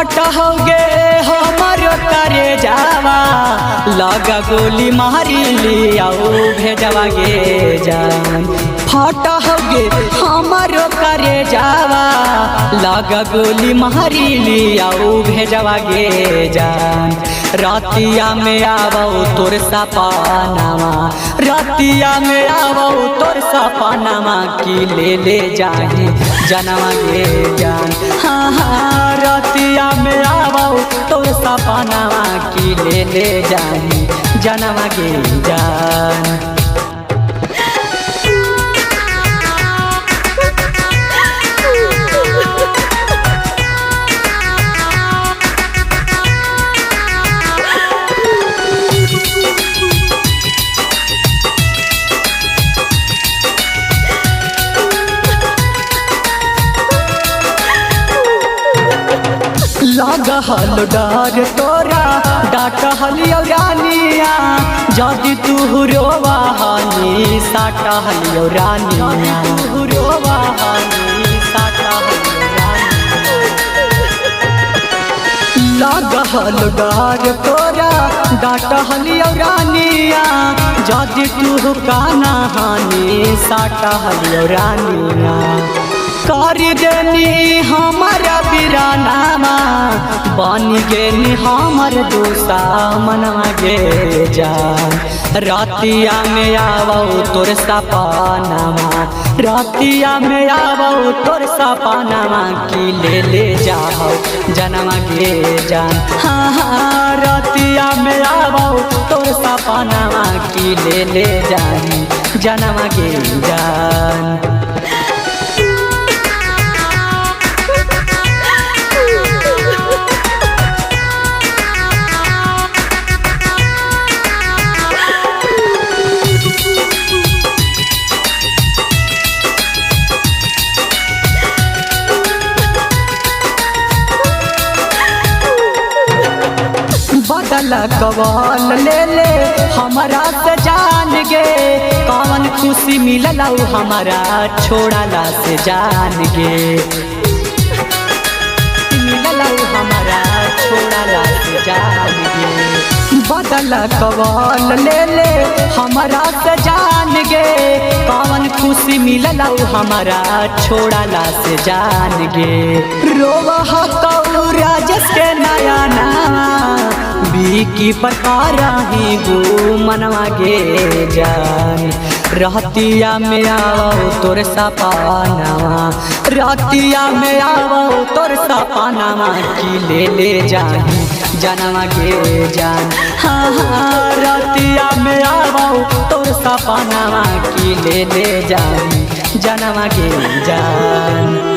फट हो गे हमर करे जावा लगा गोली मारी लियाओ भेजवा गे जान। फट हो गे हमर करे जावा लगा गोली मारी लियाओ भेजवा गे जान। रातिया में आवो तोर सपनावा रातिया में आवो तोर सपनावा की ले जाही जनवा गे जान। हाँ हाँ रातिया में आवो तोर सपनावा की ले जाही जनवा गे जान। लगहल डर तोरा डाटहल रानिया जदि तू रोवाहनी साटहल रानिया रोवाहनी साटहल लगहल डर तोरा डाटहल रानिया जदि तू काना हानि साटहल रानिया। कर देनी हमारा बिरानामा बन गेनी हमर दोसा मनवा गे जान। रातिया में आवो तोर सपनामा रातिया में आवो तोर सपनामा की ले जाओ जनवा गे जान। हाँ हाँ रातिया में आवो तोर सपनामा की ले जानी जनवा गे जान। बदला कवाल ले हमारा से जान गे कौन खुशी मिलला हमारा छोड़ला से जान गे मिलला हमारा छोड़ला से जान गे। बदला कवाल ले हमारा से जान गे कौन खुशी मिलला हमारा छोड़ला से जान गे। रोवा राजेश के नया नामा की प्रकार ही गो मनवा गे जान। रातिया में आवो तोर सपनावा रातिया में आवो तोर सपनावा की ले जाही जनवा गे जान। हाँ हाँ रातिया में आवो तोर सपनावा की ले जाही जनवा गे जान।